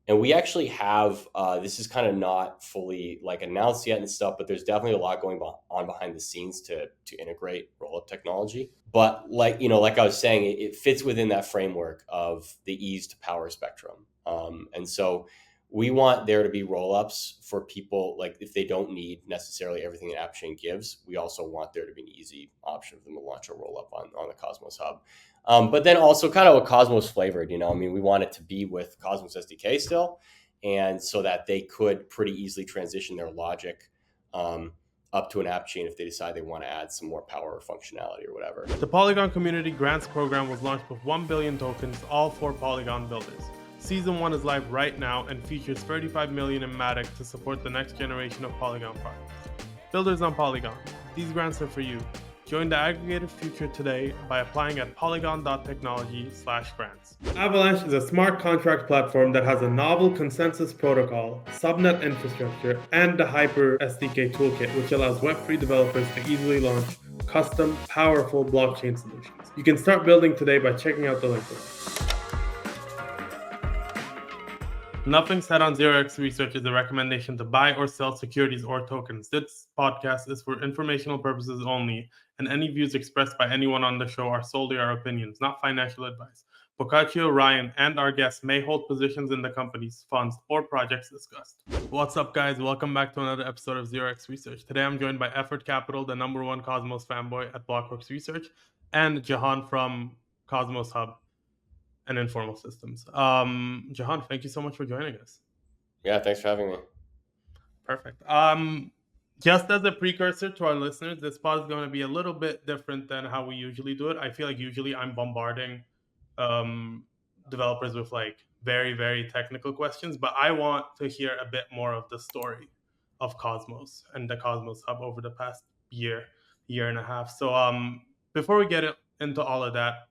And we actually have, this is kind of not fully like announced yet and stuff, but there's definitely a lot going on behind the scenes to integrate roll-up technology. But like I was saying, it fits within that framework of the ease to power spectrum. And so we want there to be roll-ups for people, like if they don't need necessarily everything an Appchain gives, we also want there to be an easy option for them to launch a roll-up on the Cosmos Hub. But then also kind of a Cosmos flavored, I mean, we want it to be with Cosmos SDK still, and so that they could pretty easily transition their logic up to an app chain if they decide they want to add some more power or functionality or whatever. The Polygon Community Grants Program was launched with 1 billion tokens, all for Polygon builders. Season 1 is live right now and features 35 million in Matic to support the next generation of Polygon projects. Builders on Polygon, these grants are for you. Join the aggregated future today by applying at polygon.technology/grants. Avalanche is a smart contract platform that has a novel consensus protocol, subnet infrastructure, and the Hyper SDK toolkit, which allows Web3 developers to easily launch custom, powerful blockchain solutions. You can start building today by checking out the link below. Nothing said on 0x Research is a recommendation to buy or sell securities or tokens. This podcast is for informational purposes only, and any views expressed by anyone on the show are solely our opinions, not financial advice. Boccaccio, Ryan, and our guests may hold positions in the companies, funds, or projects discussed. What's up, guys? Welcome back to another episode of 0x Research. Today I'm joined by EffortCapital, the #1 Cosmos fanboy at Blockworks Research, and Jehan from Cosmos Hub and Informal Systems. Jehan, thank you so much for joining us. Yeah, thanks for having me. Perfect. Just as a precursor to our listeners, this pod is going to be a little bit different than how we usually do it. I feel like usually I'm bombarding developers with like very, very technical questions, but I want to hear a bit more of the story of Cosmos and the Cosmos Hub over the past year and a half. So before we get into all of that,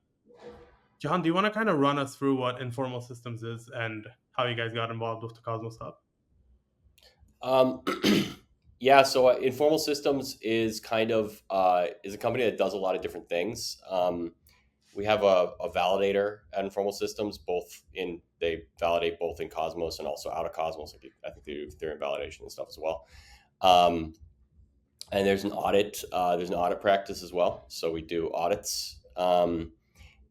Jehan, do you want to kind of run us through what Informal Systems is and how you guys got involved with the Cosmos Hub? Yeah, so Informal Systems is kind of is a company that does a lot of different things. We have a validator at Informal Systems. They validate both in Cosmos and also out of Cosmos. I think they do Ethereum validation and stuff as well. And there's an audit. There's an audit practice as well. So we do audits.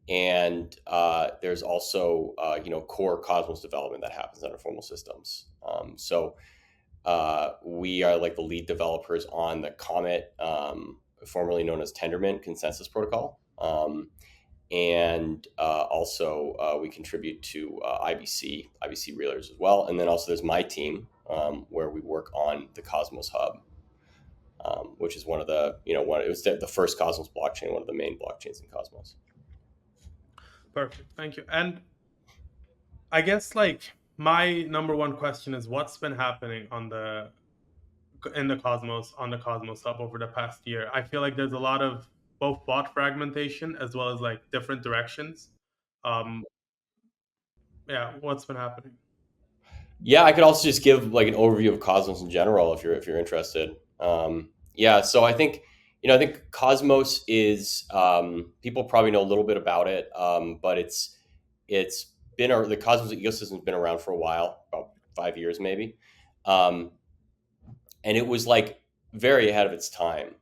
And there's also core Cosmos development that happens under Informal Systems. So we are like the lead developers on the Comet, formerly known as Tendermint consensus protocol, and also we contribute to IBC Reelers as well. And then also there's my team where we work on the Cosmos Hub, which is one of the it was the first Cosmos blockchain, one of the main blockchains in Cosmos. Perfect. Thank you. And I guess like my #1 question is what's been happening on the Cosmos Hub over the past year? I feel like there's a lot of both bot fragmentation as well as like different directions. What's been happening? Yeah, I could also just give like an overview of Cosmos in general if you're interested. So I think Cosmos is people probably know a little bit about it, but it's been the Cosmos ecosystem has been around for a while, about 5 years maybe, and it was like very ahead of its time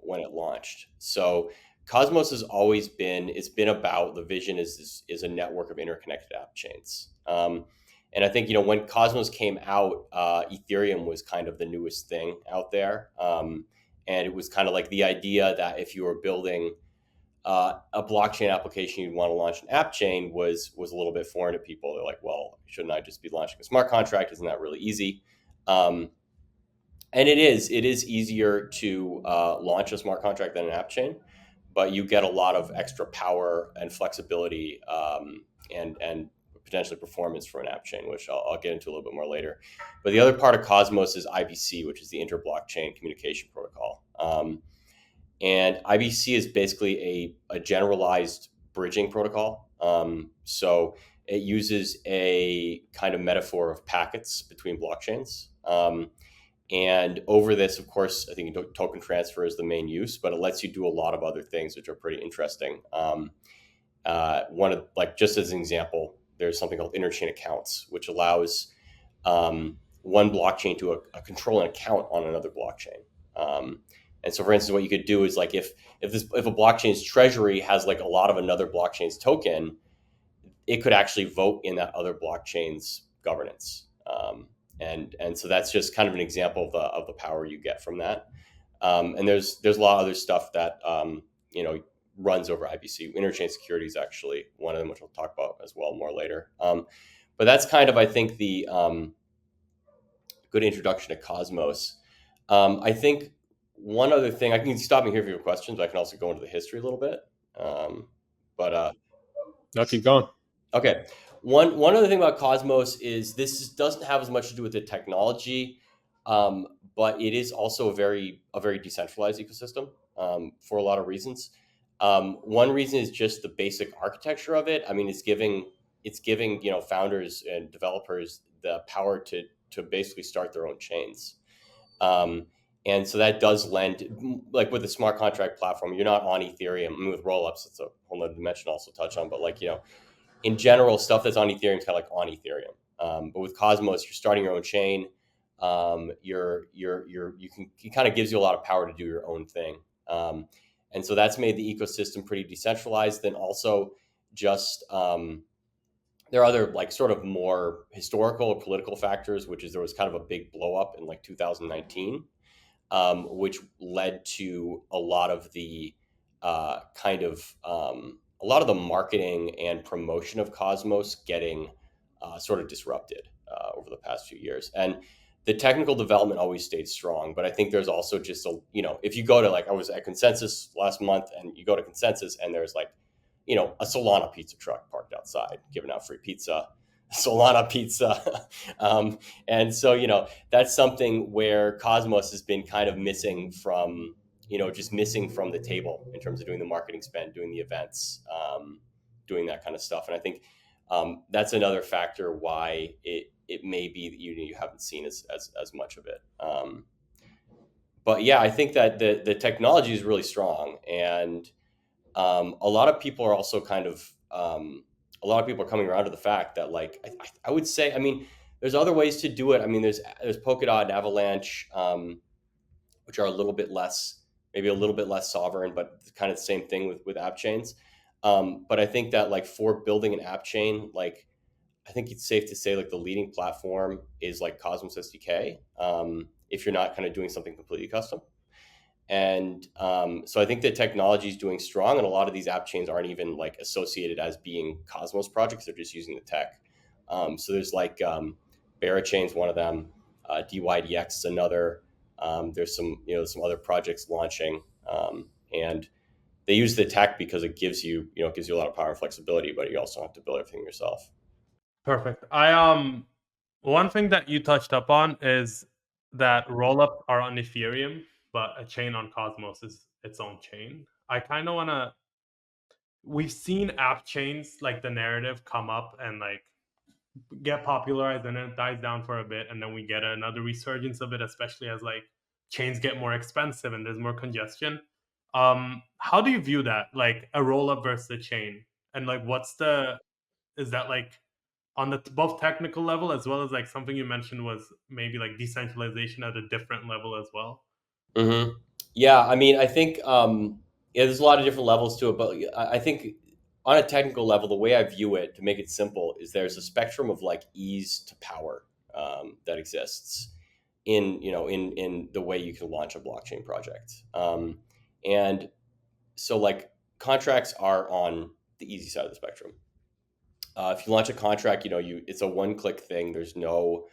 when it launched. So Cosmos has always been about the vision is a network of interconnected app chains. And I think when Cosmos came out, Ethereum was kind of the newest thing out there. And it was kind of like the idea that if you were building a blockchain application you'd want to launch an app chain was a little bit foreign to people. They're like, well, shouldn't I just be launching a smart contract? Isn't that really easy? And it is easier to launch a smart contract than an app chain, but you get a lot of extra power and flexibility and potentially performance for an app chain, which I'll get into a little bit more later. But the other part of Cosmos is IBC, which is the inter-blockchain communication protocol. And IBC is basically a generalized bridging protocol. So it uses a kind of metaphor of packets between blockchains. And over this, of course, I think token transfer is the main use, but it lets you do a lot of other things, which are pretty interesting. Just as an example, there's something called interchain accounts, which allows one blockchain to control an account on another blockchain. And so, for instance, what you could do is like if a blockchain's treasury has like a lot of another blockchain's token, it could actually vote in that other blockchain's governance. And so that's just kind of an example of the power you get from that. And there's a lot of other stuff that runs over IBC. Interchain security is actually one of them, which we'll talk about as well more later. But that's kind of, I think, the good introduction to Cosmos. I think one other thing, I can stop me here for your questions, but I can also go into the history a little bit. No, keep going. Okay. One other thing about Cosmos is this doesn't have as much to do with the technology, but it is also a very decentralized ecosystem for a lot of reasons. One reason is just the basic architecture of it. I mean, it's giving founders and developers the power to basically start their own chains. And so that does lend, like with the smart contract platform, you're not on Ethereum. I mean, with Rollups, it's a whole other dimension to also touch on, but in general, stuff that's on Ethereum is kind of like on Ethereum. But with Cosmos, you're starting your own chain. It kind of gives you a lot of power to do your own thing. And so that's made the ecosystem pretty decentralized. Then also just there are other like sort of more historical or political factors, which is there was kind of a big blow up in like 2019, which led to a lot of the a lot of the marketing and promotion of Cosmos getting sort of disrupted over the past few years. And the technical development always stayed strong, but I think there's also just if you go to I was at Consensus last month, and you go to Consensus and there's a Solana pizza truck parked outside giving out free pizza, Solana pizza. And so, that's something where Cosmos has been kind of missing from the table in terms of doing the marketing spend, doing the events, doing that kind of stuff. And I think that's another factor why it may be that you haven't seen as much of it. But yeah, I think that the technology is really strong, and a lot of people are also a lot of people are coming around to the fact that I would say, I mean, there's other ways to do it. I mean, there's Polkadot and Avalanche, which are maybe a little bit less sovereign, but kind of the same thing with Appchains. But I think that for building an app chain, I think it's safe to say the leading platform is Cosmos SDK, if you're not kind of doing something completely custom. And so I think the technology is doing strong, and a lot of these app chains aren't even associated as being Cosmos projects. They're just using the tech. So there's Barachain's one of them, DYDX is another. There's some other projects launching, and they use the tech because it gives you a lot of power and flexibility, but you also have to build everything yourself. Perfect. One thing that you touched up on is that rollups are on Ethereum, but a chain on Cosmos is its own chain. I kind of want to. We've seen app chains the narrative come up and get popularized, and then it dies down for a bit, and then we get another resurgence of it, especially as chains get more expensive and there's more congestion. How do you view that, a rollup versus a chain, and is that on the both technical level as well as something you mentioned was maybe decentralization at a different level as well? Mm-hmm. Yeah, I mean, I think there's a lot of different levels to it, but I think on a technical level, the way I view it, to make it simple, is there's a spectrum of ease to power that exists in the way you can launch a blockchain project. And so contracts are on the easy side of the spectrum. If you launch a contract, it's a one-click thing. There's no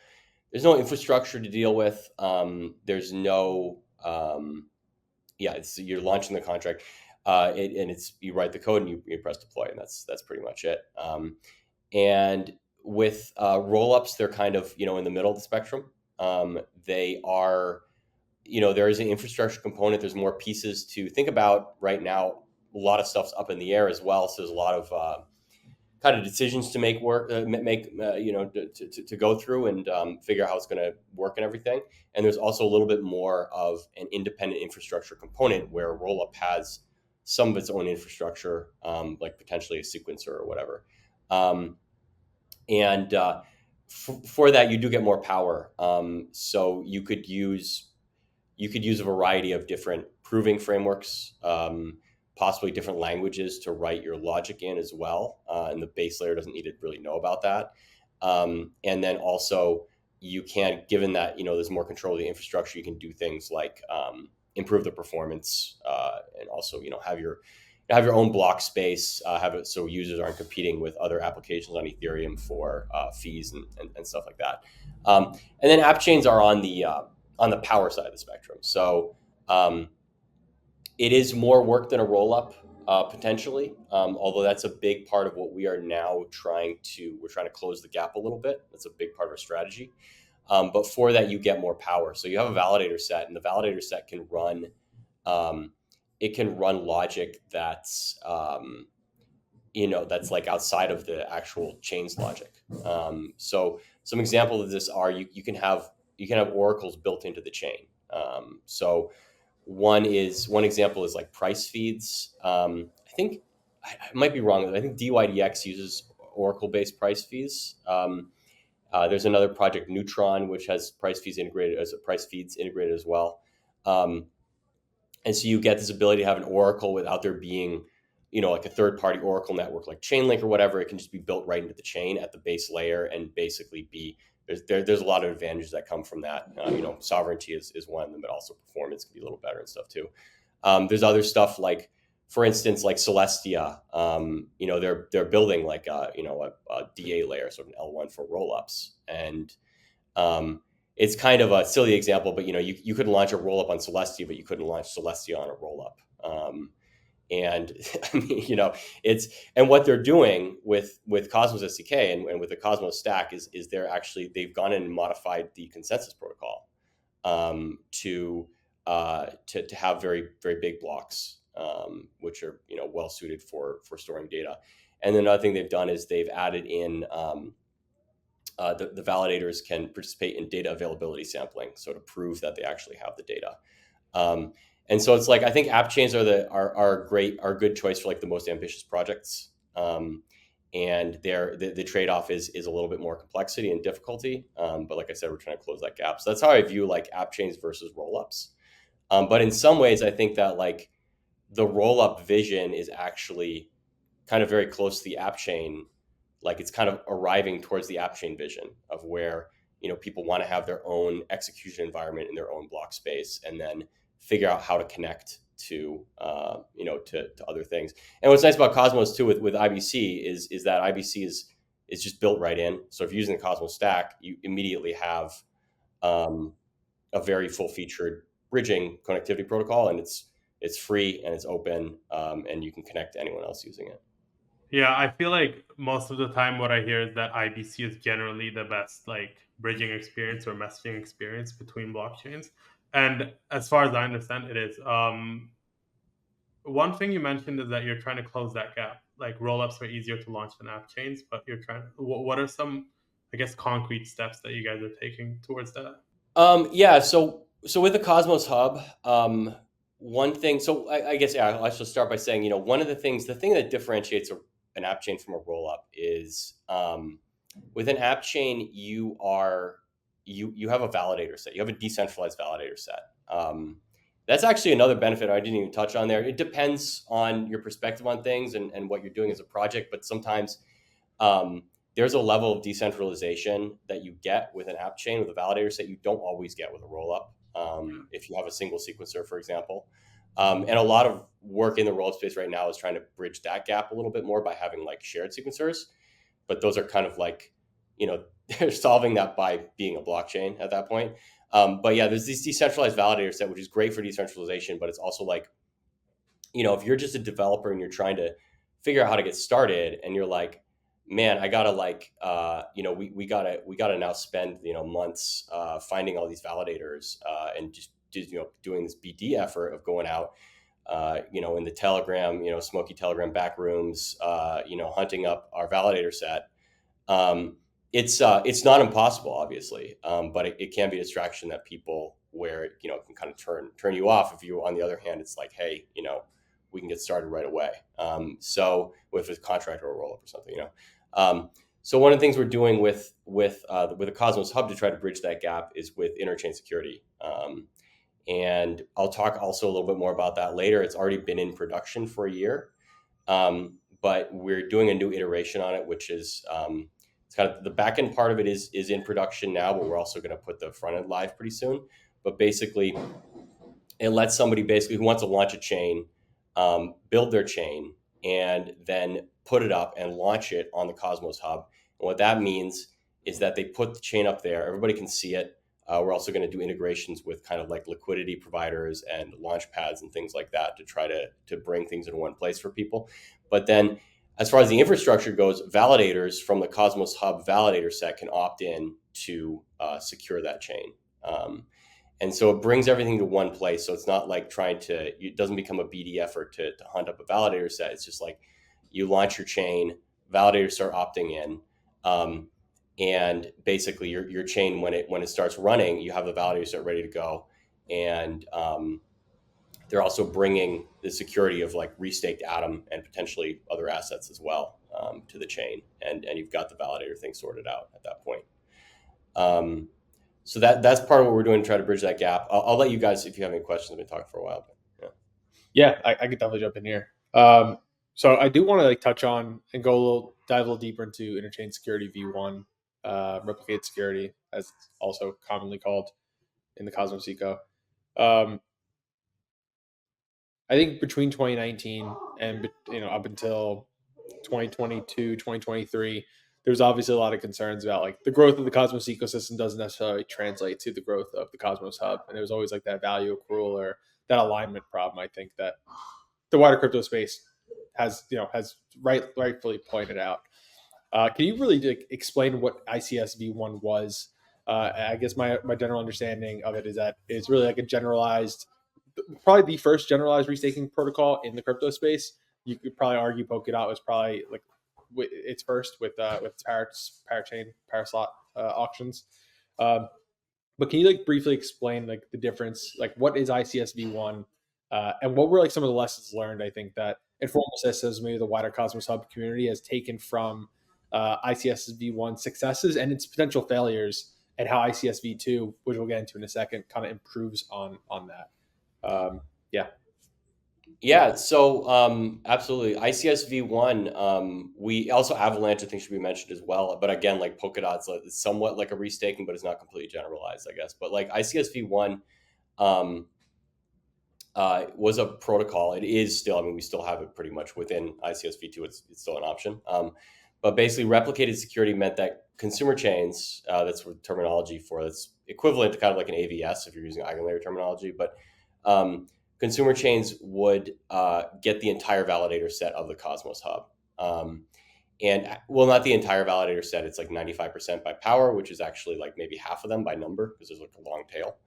infrastructure to deal with. There's no you're launching the contract, and you write the code and you press deploy, and that's pretty much it. And with rollups, they're kind of in the middle of the spectrum. They are, there is an infrastructure component. There's more pieces to think about right now. A lot of stuff's up in the air as well, so there's a lot of kind of decisions to make to go through and figure out how it's going to work and everything. And there's also a little bit more of an independent infrastructure component where Rollup has some of its own infrastructure, like potentially a sequencer or whatever. And for that, you do get more power. So you could use a variety of different proving frameworks, possibly different languages to write your logic in as well. And the base layer doesn't need to really know about that. And then also you can, given that, there's more control of the infrastructure, you can do things like improve the performance, and also, have your own block space, have it so users aren't competing with other applications on Ethereum for fees and stuff like that. And then app chains are on the power side of the spectrum. So it is more work than a roll up, potentially, although that's a big part of what we are now we're trying to close the gap a little bit. That's a big part of our strategy. But for that, you get more power. So you have a validator set, and the validator set can run, it can run logic that's, that's like outside of the actual chain's logic. So some examples of this are you can have oracles built into the chain. So one example is like price feeds. I think I might be wrong. I think DYDX uses Oracle-based price feeds. There's another project, Neutron, which has price feeds integrated as well. And so you get this ability to have an Oracle without there being, like a third-party Oracle network like Chainlink or whatever. It can just be built right into the chain at the base layer and basically there's a lot of advantages that come from that. Sovereignty is one of them, but also performance can be a little better and stuff too. There's other stuff like, for instance, like Celestia. They're building like a DA layer, sort of an L1 for rollups, and it's kind of a silly example, but you couldn't launch a rollup on Celestia, but you couldn't launch Celestia on a rollup. And I mean, and what they're doing with Cosmos SDK and with the Cosmos stack is they've gone in and modified the consensus protocol to have very, very big blocks, which are well suited for storing data. And then another thing they've done is they've added in the validators can participate in data availability sampling, so to prove that they actually have the data. And so it's like, I think app chains are a good choice for like the most ambitious projects. And the trade-off is a little bit more complexity and difficulty. But like I said, we're trying to close that gap. So that's how I view like app chains versus rollups. But in some ways, I think that like the rollup vision is actually kind of very close to the app chain. Like it's kind of arriving towards the app chain vision of where, people want to have their own execution environment in their own block space, and then figure out how to connect to other things. And what's nice about Cosmos too with IBC is that IBC is just built right in. So if you're using the Cosmos stack, you immediately have a very full featured bridging connectivity protocol, and it's free and it's open, and you can connect to anyone else using it. Yeah, I feel like most of the time what I hear is that IBC is generally the best like bridging experience or messaging experience between blockchains. And as far as I understand, it is. One thing you mentioned is that you're trying to close that gap. Like rollups are easier to launch than app chains, but you're trying. What are some, I guess, concrete steps that you guys are taking towards that? Yeah. So with the Cosmos Hub, one thing. So I guess I should start by saying, the thing that differentiates an app chain from a rollup is with an app chain, you have a validator set. You have a decentralized validator set. That's actually another benefit I didn't even touch on there. It depends on your perspective on things and what you're doing as a project, but sometimes there's a level of decentralization that you get with an app chain with a validator set you don't always get with a rollup. If you have a single sequencer, for example. And a lot of work in the rollup space right now is trying to bridge that gap a little bit more by having like shared sequencers. But those are kind of like, they're solving that by being a blockchain at that point. But yeah, there's this decentralized validator set, which is great for decentralization, but it's also like, if you're just a developer and you're trying to figure out how to get started and you're like, man, I gotta like, we gotta now spend, months finding all these validators and just doing this BD effort of going out, in the Telegram, smoky Telegram back rooms, hunting up our validator set. It's not impossible, obviously, but it can be a distraction that people where it can kind of turn you off. If you, on the other hand, it's like, hey, we can get started right away. So with a contract or a rollup or something, So one of the things we're doing with the Cosmos Hub to try to bridge that gap is with interchain security. And I'll talk also a little bit more about that later. It's already been in production for a year, but we're doing a new iteration on it, which is it's kind of the back end part of it is in production now, but we're also going to put the front end live pretty soon. But basically, it lets somebody basically who wants to launch a chain build their chain and then put it up and launch it on the Cosmos Hub. And what that means is that they put the chain up there. Everybody can see it. We're also going to do integrations with kind of like liquidity providers and launch pads and things like that to try to bring things in one place for people. But then as far as the infrastructure goes, validators from the Cosmos Hub validator set can opt in to secure that chain. And so it brings everything to one place. So it's not like it doesn't become a BD effort to hunt up a validator set. It's just like you launch your chain, validators start opting in. And basically your chain, when it starts running, you have the validator set ready to go. And they're also bringing the security of like restaked Atom and potentially other assets as well to the chain. And you've got the validator thing sorted out at that point. So that's part of what we're doing to try to bridge that gap. I'll let you guys, if you have any questions. I've been talking for a while. But Yeah, I could definitely jump in here. So I do want to touch on and dive a little deeper into interchain security v1, replicated security, as it's also commonly called in the Cosmos eco. I think between 2019 and up until 2022, 2023, there's obviously a lot of concerns about like the growth of the Cosmos ecosystem doesn't necessarily translate to the growth of the Cosmos Hub, and there was always like that value accrual or that alignment problem. I think that the wider crypto space has rightfully pointed out. Can you really explain what ICS v1 was? I guess my general understanding of it is that it's really like a generalized, probably the first generalized restaking protocol in the crypto space. You could probably argue Polkadot was probably like its first with parachain paraslot auctions. But can you briefly explain the difference? Like what is ICS v1, and what were some of the lessons learned? I think that Informal Systems, maybe the wider Cosmos Hub community, has taken from ICS v1 successes and its potential failures, and how ICS v2, which we'll get into in a second, kind of improves on that. Yeah, so absolutely. ICS v1, we also Avalanche, I think, should be mentioned as well. But again, like Polkadot's somewhat like a restaking, but it's not completely generalized, I guess. But like ICS v1 was a protocol. It is still, we still have it pretty much within ICS v2. It's still an option. But basically, replicated security meant that consumer chains, that's what terminology for, that's equivalent to kind of like an AVS if you're using AggLayer terminology. But consumer chains would get the entire validator set of the Cosmos Hub. And well, not the entire validator set. It's like 95% by power, which is actually like maybe half of them by number because there's like a long tail.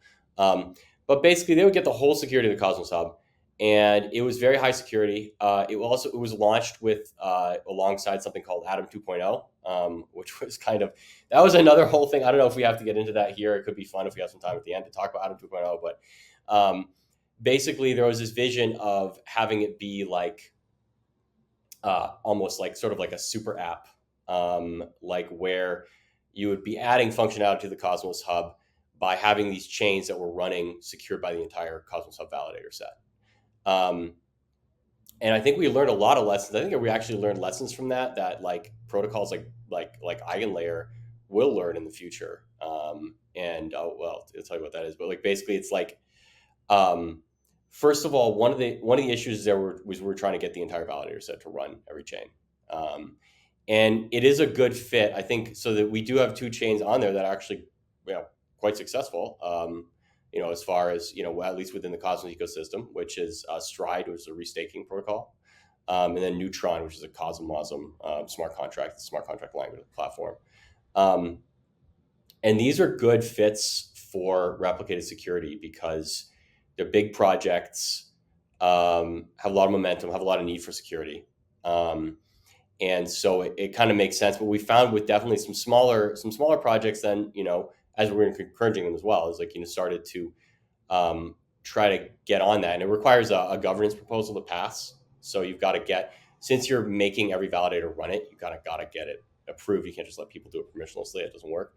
But basically, they would get the whole security of the Cosmos Hub, and it was very high security. It was launched with alongside something called Atom 2.0, which was that was another whole thing. I don't know if we have to get into that here. It could be fun if we have some time at the end to talk about Atom 2.0, but basically there was this vision of having it be like almost like sort of like a super app, like where you would be adding functionality to the Cosmos Hub by having these chains that were running secured by the entire Cosmos Hub validator set. And I think we learned a lot of lessons. I think we actually learned lessons from that like protocols like AggLayer will learn in the future. And I'll tell you what that is. But like basically, it's like first of all, one of the issues there was we're trying to get the entire validator set to run every chain. And it is a good fit, I think, so that we do have two chains on there that are actually quite successful. As far as, at least within the Cosmos ecosystem, which is Stride, which is a restaking protocol, and then Neutron, which is a CosmOsm smart contract language platform. And these are good fits for replicated security because they're big projects, have a lot of momentum, have a lot of need for security. And so it kind of makes sense. But we found with definitely some smaller projects, then, as we're encouraging them as well, is started to try to get on that. And it requires a governance proposal to pass. So you've got to since you're making every validator run it, you've got to get it approved. You can't just let people do it permissionlessly. It doesn't work.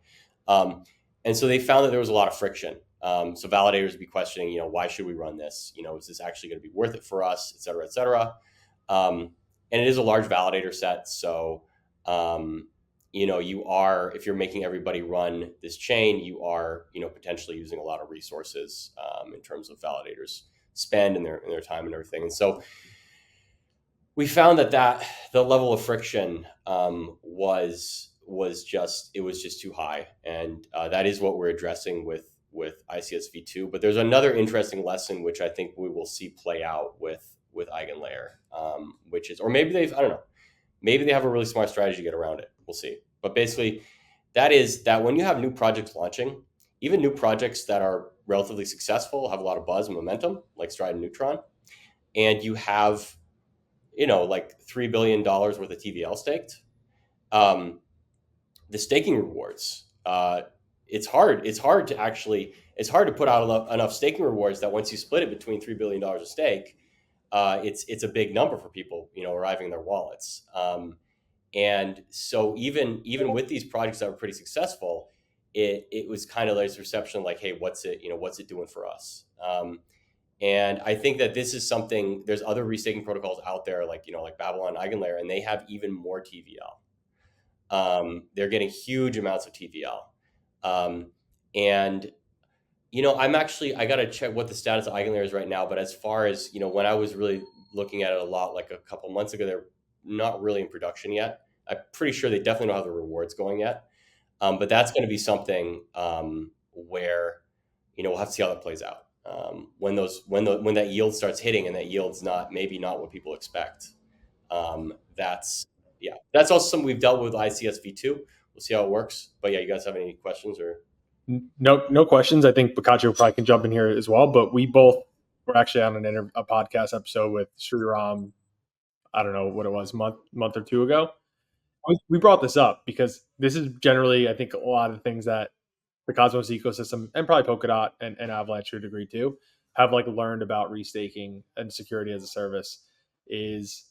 And so they found that there was a lot of friction. So validators would be questioning, why should we run this? Is this actually going to be worth it for us, et cetera, et cetera. And it is a large validator set. So, if you're making everybody run this chain, you are, potentially using a lot of resources in terms of validators spend and their time and everything. And so we found that the level of friction was just too high, and that is what we're addressing with ICSv2. But there's another interesting lesson which I think we will see play out with AggLayer, which is, or maybe I don't know, maybe they have a really smart strategy to get around it. We'll see. But basically, that is that when you have new projects launching, even new projects that are relatively successful, have a lot of buzz and momentum, like Stride and Neutron, and you have like $3 billion worth of TVL staked, the staking rewards, it's hard to put out enough staking rewards that once you split it between $3 billion of stake, it's a big number for people, arriving in their wallets. And so even with these projects that were pretty successful, it was kind of like this perception like, hey, what's it doing for us? And I think that this is something, there's other restaking protocols out there, like Babylon, AggLayer, and they have even more TVL. They're getting huge amounts of TVL. And, I got to check what the status of AggLayer is right now. But as far as, when I was really looking at it a lot, like a couple months ago, they're not really in production yet. I'm pretty sure they definitely don't have the rewards going yet. But that's going to be something where, we'll have to see how that plays out. When that yield starts hitting, and that yield's maybe not what people expect. That's also something we've dealt with ICSv2. We'll see how it works. But yeah, you guys have any questions or? No questions. I think Boccaccio probably can jump in here as well. But we both were actually on a podcast episode with Sriram. I don't know what it was, month or two ago. We brought this up because this is generally, I think, a lot of the things that the Cosmos ecosystem, and probably Polkadot and Avalanche to a degree too, have learned about restaking and security as a service, is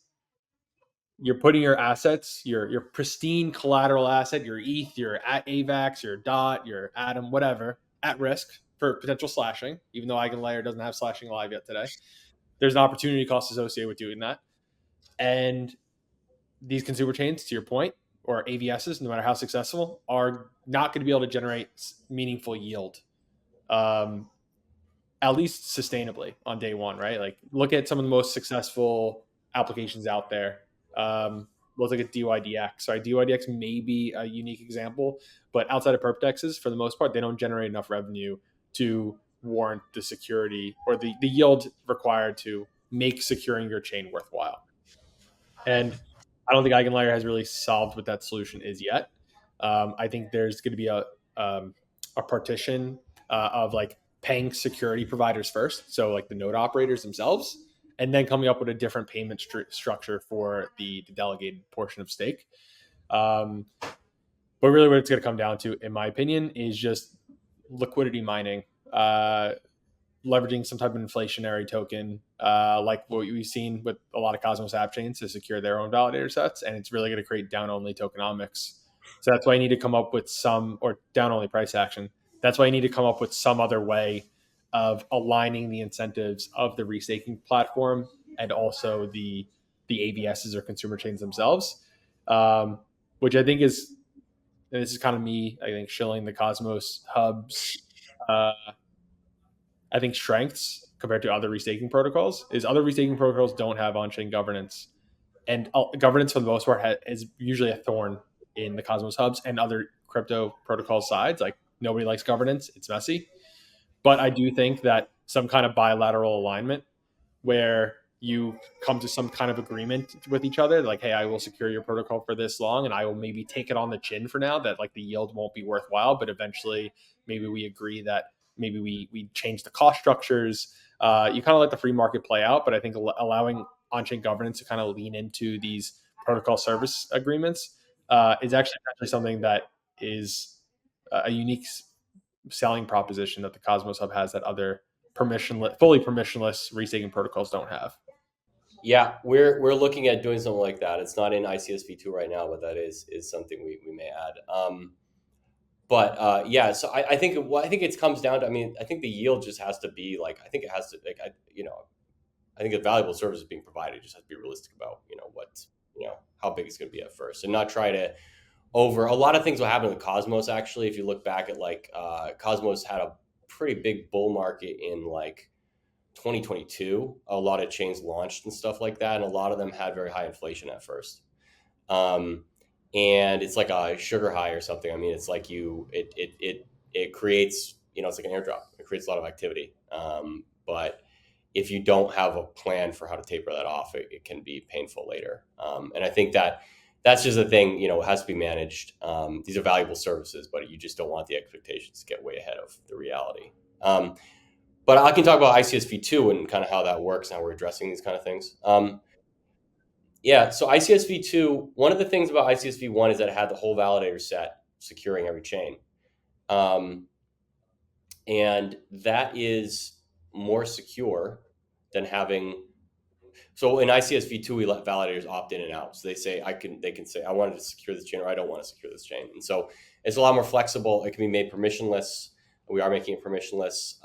you're putting your assets, your pristine collateral asset, your ETH, your AVAX, your DOT, your Atom, whatever, at risk for potential slashing, even though AggLayer doesn't have slashing live yet today. There's an opportunity cost associated with doing that. And these consumer chains, to your point, or AVSs, no matter how successful, are not going to be able to generate meaningful yield, at least sustainably on day one, right? Look at some of the most successful applications out there. Let's look at DYDX. Right, DYDX may be a unique example, but outside of perp dexes, for the most part, they don't generate enough revenue to warrant the security or the yield required to make securing your chain worthwhile. And I don't think AggLayer has really solved what that solution is yet. I think there's going to be a partition of paying security providers first, so the node operators themselves, and then coming up with a different payment structure for the delegated portion of stake. But really, what it's going to come down to, in my opinion, is just liquidity mining. Leveraging some type of inflationary token, like what we've seen with a lot of Cosmos Appchains to secure their own validator sets, and it's really going to create down-only tokenomics. So that's why you need to come up with or down-only price action. That's why you need to come up with some other way of aligning the incentives of the restaking platform and also the AVSs or consumer chains themselves, which I think is, and this is kind of me, I think, shilling the Cosmos hubs. I think strengths compared to other restaking protocols is other restaking protocols don't have on-chain governance, and governance for the most part is usually a thorn in the Cosmos hubs and other crypto protocol sides. Nobody likes governance; it's messy. But I do think that some kind of bilateral alignment where you come to some kind of agreement with each other, hey, I will secure your protocol for this long, and I will maybe take it on the chin for now that the yield won't be worthwhile, but eventually maybe we agree that maybe we change the cost structures. You kind of let the free market play out, but I think allowing on-chain governance to kind of lean into these protocol service agreements is actually something that is a unique selling proposition that the Cosmos Hub has that other fully permissionless restaking protocols don't have. Yeah, we're looking at doing something like that. It's not in ICSV2 right now, but that is something we may add. But yeah, so I think I think it comes down to, I mean, I think the yield just has to be like, I think it has to, like, I think a valuable service is being provided. You just have to be realistic about, what, how big it's going to be at first, and not try to over a lot of things. What happened with Cosmos, actually, if you look back at like Cosmos had a pretty big bull market in like 2022. A lot of chains launched and stuff like that, and a lot of them had very high inflation at first. Um, and it's like a sugar high or something. I mean, it's like it creates, it's like an airdrop. It creates a lot of activity. But if you don't have a plan for how to taper that off, it can be painful later. And I think that's just a thing, it has to be managed. These are valuable services, but you just don't want the expectations to get way ahead of the reality. But I can talk about ICSV2 and kind of how that works and how we're addressing these kind of things. Yeah, so ICSV2, one of the things about ICSV1 is that it had the whole validator set securing every chain. And that is more secure than having. So in ICSV2, we let validators opt in and out. So they can say, I wanted to secure this chain, or I don't want to secure this chain. And so it's a lot more flexible. It can be made permissionless. We are making it permissionless.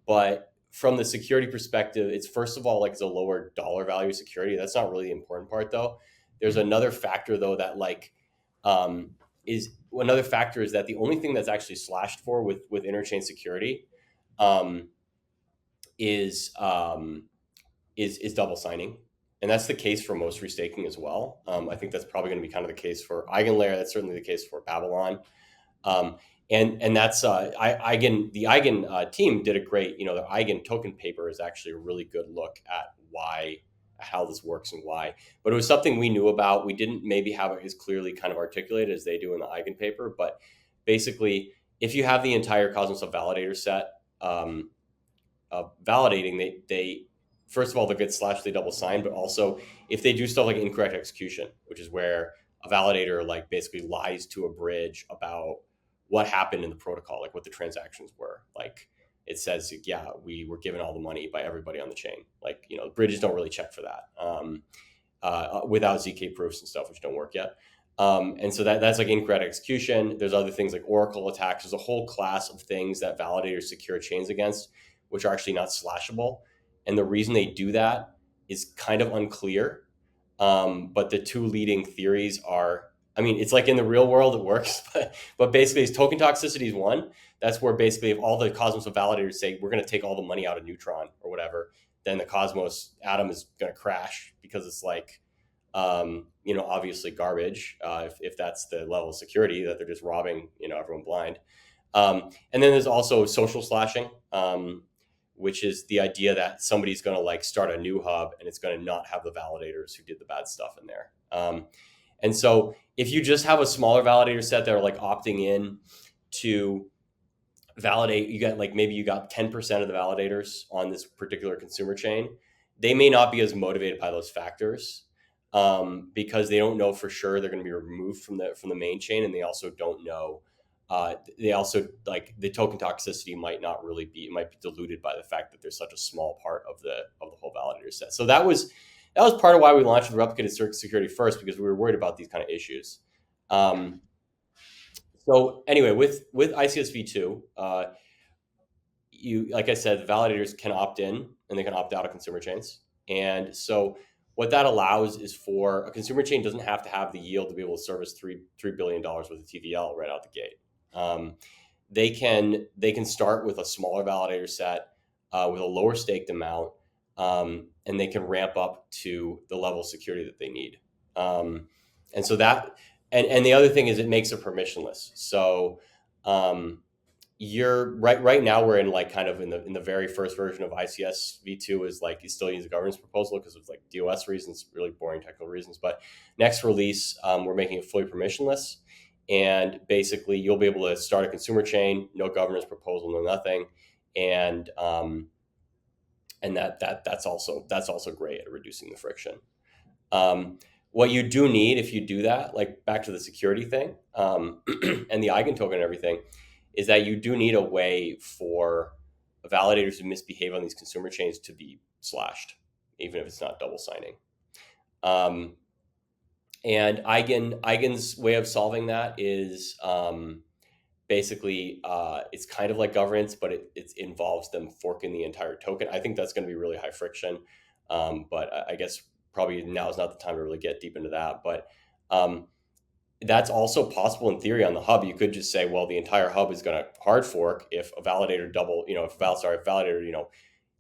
But from the security perspective, it's first of all, like, it's a lower dollar value security. That's not really the important part, though. There's another factor, though, that is another factor is that the only thing that's actually slashed for with interchain security is double signing. And that's the case for most restaking as well. I think that's probably going to be kind of the case for AggLayer. That's certainly the case for Babylon. And that's the Eigen team did a great, the Eigen token paper is actually a really good look at how this works and why. But it was something we knew about. We didn't maybe have it as clearly kind of articulated as they do in the Eigen paper. But basically, if you have the entire Cosmos of validator set validating, they first of all, they'll get / they double sign, but also if they do stuff like incorrect execution, which is where a validator like basically lies to a bridge about what happened in the protocol, like what the transactions were. Like it says, yeah, we were given all the money by everybody on the chain. Like, bridges don't really check for that without ZK proofs and stuff, which don't work yet. And so that's like incorrect execution. There's other things like Oracle attacks. There's a whole class of things that validators secure chains against, which are actually not slashable. And the reason they do that is kind of unclear. But the two leading theories are, I mean, it's like in the real world it works, but basically it's token toxicity is one. That's where basically if all the Cosmos of validators say we're going to take all the money out of Neutron or whatever, then the Cosmos atom is going to crash because it's like, obviously garbage if that's the level of security that they're just robbing, everyone blind. And then there's also social slashing, which is the idea that somebody's going to like start a new hub and it's going to not have the validators who did the bad stuff in there. And so if you just have a smaller validator set that are like opting in to validate, you got like, maybe you got 10% of the validators on this particular consumer chain, they may not be as motivated by those factors because they don't know for sure they're going to be removed from the main chain. And they also don't know, they also like the token toxicity might be diluted by the fact that there's such a small part of the whole validator set. So that was part of why we launched the replicated security first, because we were worried about these kind of issues. So anyway, with ICSV2, like I said, the validators can opt in and they can opt out of consumer chains. And so what that allows is for a consumer chain doesn't have to have the yield to be able to service $3 billion worth of TVL right out the gate. They can start with a smaller validator set with a lower staked amount, and they can ramp up to the level of security that they need. And so that, and the other thing is it makes it permissionless. So you're right now we're in like kind of in the very first version of ICS v2 is like you still use a governance proposal because of like DOS reasons, really boring technical reasons. But next release, we're making it fully permissionless, and basically you'll be able to start a consumer chain, no governance proposal, no nothing, and that's also great at reducing the friction. What you do need if you do that, like back to the security thing and the Eigen token and everything, is that you do need a way for validators who misbehave on these consumer chains to be slashed. even if it's not double signing. And Eigen's way of solving that is basically it's kind of like governance, but it involves them forking the entire token. I think that's going to be really high friction, but I guess probably now is not the time to really get deep into that. But that's also possible in theory on the hub. You could just say, well, the entire hub is going to hard fork if a validator validator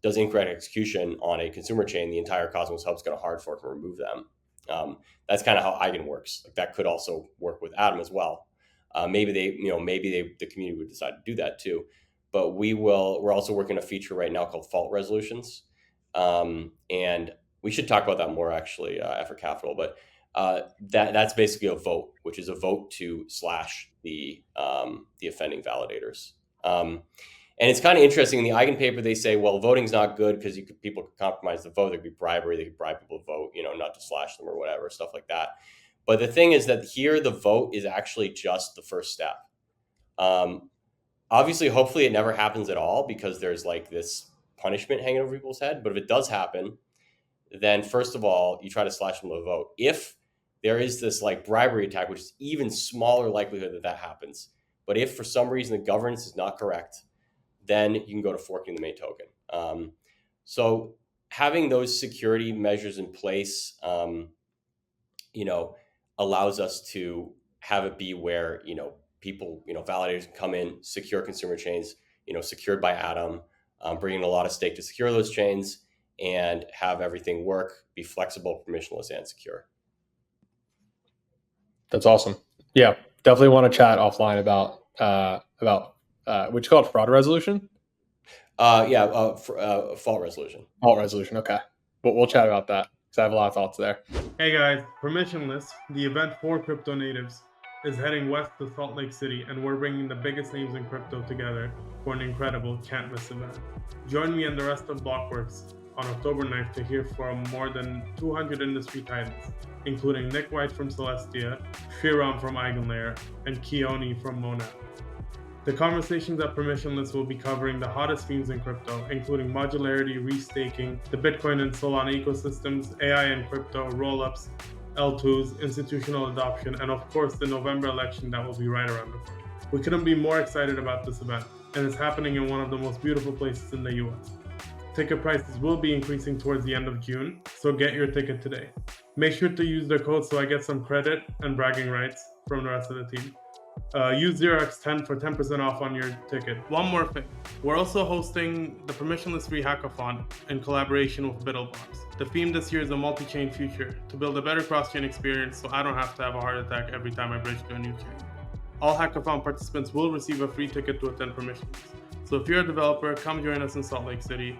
does incorrect execution on a consumer chain, the entire Cosmos hub is going to hard fork and remove them. That's kind of how Eigen works. Like that could also work with Atom as well. Maybe the community would decide to do that too. But we're also working on a feature right now called fault resolutions, and we should talk about that more actually, EffortCapital. But that's basically a vote, which is a vote to slash the offending validators. And it's kind of interesting in the Eigen paper, they say, well, voting's not good because people could compromise the vote. There could be bribery. They could bribe people to vote, not to slash them or whatever, stuff like that. But the thing is that here the vote is actually just the first step. Obviously, hopefully it never happens at all because there's like this punishment hanging over people's head. But if it does happen, then first of all, you try to slash them with a vote. If there is this like bribery attack, which is even smaller likelihood that happens. But if for some reason the governance is not correct, then you can go to forking the main token. So having those security measures in place, allows us to have it be where, people, validators can come in, secure consumer chains, secured by Atom, bring in a lot of stake to secure those chains and have everything work, be flexible, permissionless, and secure. That's awesome. Yeah, definitely want to chat offline about what you call it, fraud resolution? Fault resolution. Fault resolution, okay. But we'll chat about that because I have a lot of thoughts there. Hey guys, Permissionless, the event for crypto natives, is heading west to Salt Lake City, and we're bringing the biggest names in crypto together for an incredible can't-miss event. Join me and the rest of Blockworks on October 9th to hear from more than 200 industry titans, including Nick White from Celestia, Shriram from AggLayer, and Keone from Monad. The conversations at Permissionless will be covering the hottest themes in crypto, including modularity, restaking, the Bitcoin and Solana ecosystems, AI and crypto, rollups, L2s, institutional adoption, and of course the November election that will be right around the corner. We couldn't be more excited about this event, and it's happening in one of the most beautiful places in the US. Ticket prices will be increasing towards the end of June, so get your ticket today. Make sure to use the code so I get some credit and bragging rights from the rest of the team. Use 0x10 for 10% off on your ticket. One more thing. We're also hosting the Permissionless Free Hackathon in collaboration with BiddleBox. The theme this year is a multi-chain future to build a better cross-chain experience so I don't have to have a heart attack every time I bridge to a new chain. All hackathon participants will receive a free ticket to attend Permissionless. So if you're a developer, come join us in Salt Lake City,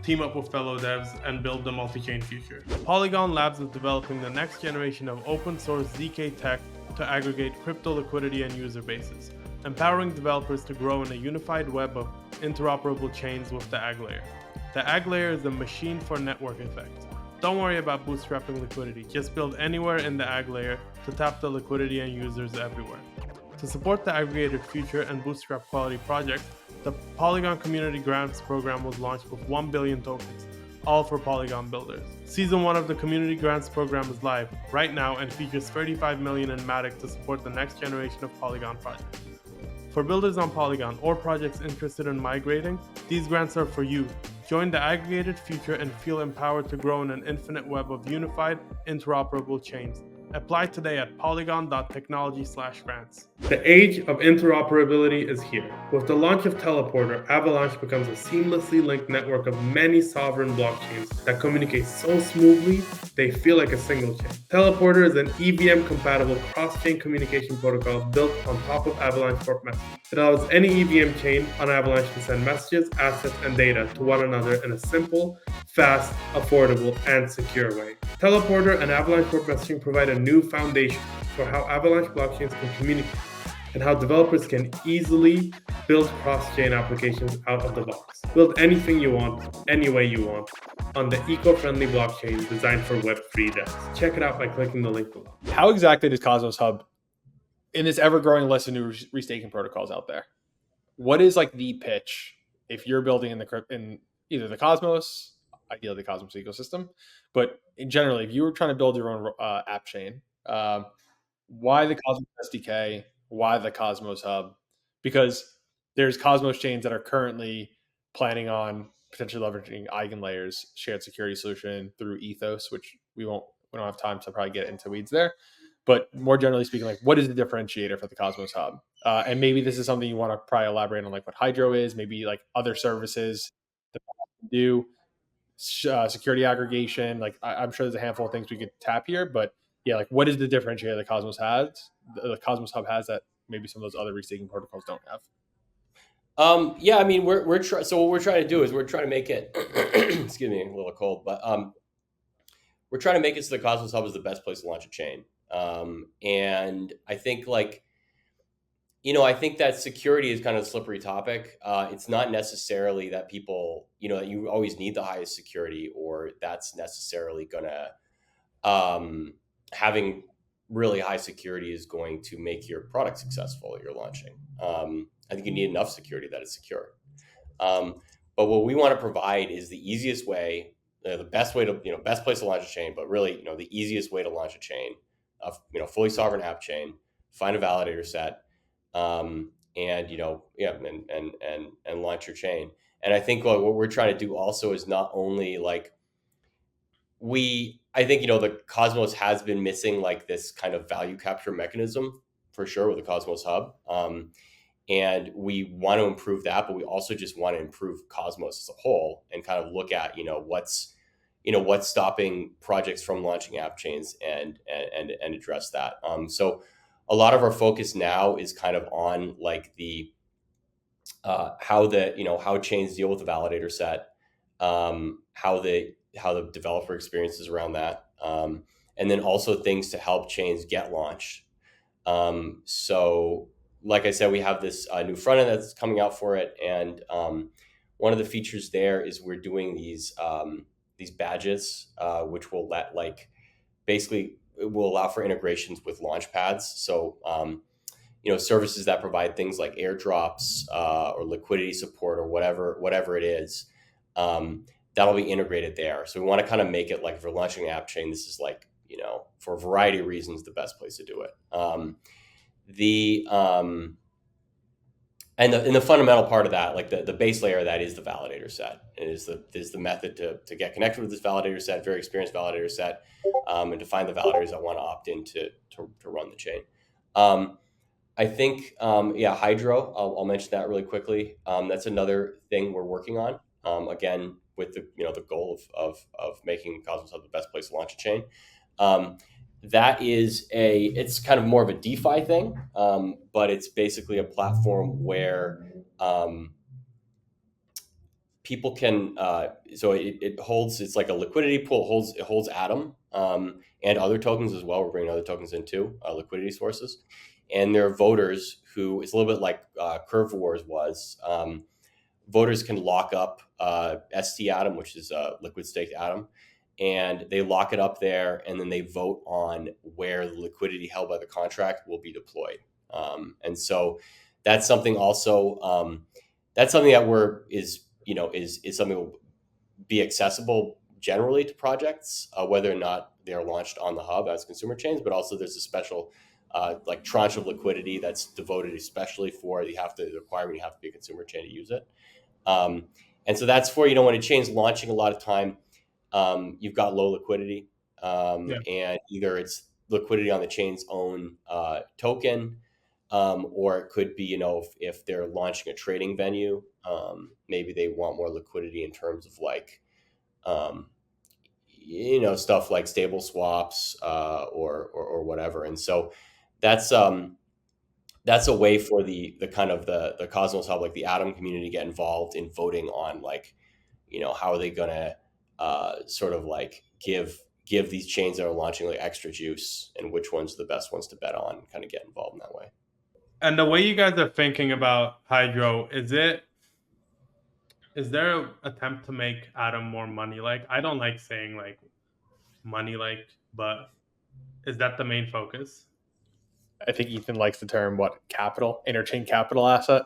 team up with fellow devs, and build the multi-chain future. Polygon Labs is developing the next generation of open source ZK tech to aggregate crypto liquidity and user bases, empowering developers to grow in a unified web of interoperable chains with the AggLayer. The AggLayer is a machine for network effects. Don't worry about bootstrapping liquidity, just build anywhere in the AggLayer to tap the liquidity and users everywhere. To support the aggregated future and bootstrap quality projects, the Polygon Community Grants Program was launched with 1 billion tokens, all for Polygon builders. Season 1 of the Community Grants Program is live right now and features 35 million in Matic to support the next generation of Polygon projects. For builders on Polygon or projects interested in migrating, these grants are for you. Join the aggregated future and feel empowered to grow in an infinite web of unified, interoperable chains. Apply today at polygon.technology/grants. The age of interoperability is here. With the launch of Teleporter, Avalanche becomes a seamlessly linked network of many sovereign blockchains that communicate so smoothly they feel like a single chain. Teleporter is an EVM-compatible cross-chain communication protocol built on top of Avalanche Port Messaging. It allows any EVM chain on Avalanche to send messages, assets, and data to one another in a simple, fast, affordable, and secure way. Teleporter and Avalanche Port Messaging provide a new foundation for how Avalanche blockchains can communicate and how developers can easily build cross-chain applications out of the box. Build anything you want, any way you want, on the eco-friendly blockchain designed for Web3 devs. Check it out by clicking the link below. How exactly does Cosmos Hub, in this ever-growing list of new restaking protocols out there, what is like the pitch if you're building in either the Cosmos, ideally the Cosmos ecosystem. But in general, if you were trying to build your own app chain, why the Cosmos SDK? Why the Cosmos Hub? Because there's Cosmos chains that are currently planning on potentially leveraging EigenLayer's shared security solution through Ethos, which we don't have time to probably get into weeds there. But more generally speaking, like what is the differentiator for the Cosmos Hub? And maybe this is something you want to probably elaborate on, like what Hydro is, maybe like other services that do security aggregation. Like I'm sure there's a handful of things we could tap here, but yeah, like what is the differentiator the Cosmos has, the Cosmos Hub has that maybe some of those other restaking protocols don't have? Yeah, I mean, so what we're trying to do is we're trying to make it. Excuse me, I'm a little cold, but we're trying to make it so the Cosmos Hub is the best place to launch a chain. And I think I think that security is kind of a slippery topic. It's not necessarily that people, that you always need the highest security, or that's necessarily gonna having really high security is going to make your product successful that you're launching. I think you need enough security that it's secure. But what we want to provide is the easiest way, the best way to, best place to launch a chain, but really, the easiest way to launch a chain, fully sovereign app chain, find a validator set, and and launch your chain. And I think what we're trying to do also is not only I think the Cosmos has been missing like this kind of value capture mechanism for sure with the Cosmos Hub. And we want to improve that, but we also just want to improve Cosmos as a whole and kind of look at what's stopping projects from launching app chains and address that. So a lot of our focus now is kind of on like the how chains deal with the validator set, how the developer experiences around that, and then also things to help chains get launched. So like I said, we have this new front end that's coming out for it, and one of the features there is we're doing these badges, which will basically it will allow for integrations with launch pads. So services that provide things like airdrops or liquidity support or whatever it is, that'll be integrated there. So we want to kind of make it like if we're launching an app chain, this is for a variety of reasons the best place to do it. And the fundamental part of that, like the base layer of that, is the validator set. It is the method to get connected with this validator set, very experienced validator set, and to find the validators that want to opt in to run the chain. I think, Hydro, I'll mention that really quickly. That's another thing we're working on, again, with the goal of making Cosmos Hub the best place to launch a chain. It's kind of more of a DeFi thing, but it's basically a platform where people can, it's like a liquidity pool. It holds Atom and other tokens as well. We're bringing other tokens in too, liquidity sources. And there are voters who, it's a little bit like Curve Wars was. Voters can lock up ST Atom, which is a liquid staked Atom, and they lock it up there, and then they vote on where the liquidity held by the contract will be deployed. And so that's something also that's something that is something that will be accessible generally to projects, whether or not they're launched on the hub as consumer chains, but also there's a special tranche of liquidity that's devoted especially for the requirement you have to be a consumer chain to use it. And so that's for when a chain's launching, a lot of time you've got low liquidity, and either it's liquidity on the chain's own token, or it could be if they're launching a trading venue, maybe they want more liquidity in terms of stuff like stable swaps or whatever. And so that's a way for the kind of the Cosmos Hub, like the Atom community, get involved in voting on how are they gonna sort of give these chains that are launching extra juice, and which one's the best ones to bet on, and kind of get involved in that way. And the way you guys are thinking about Hydro, is there an attempt to make Atom more money-like? I don't like saying money-like, but is that the main focus? I think Ethan likes the term, capital, interchain capital asset.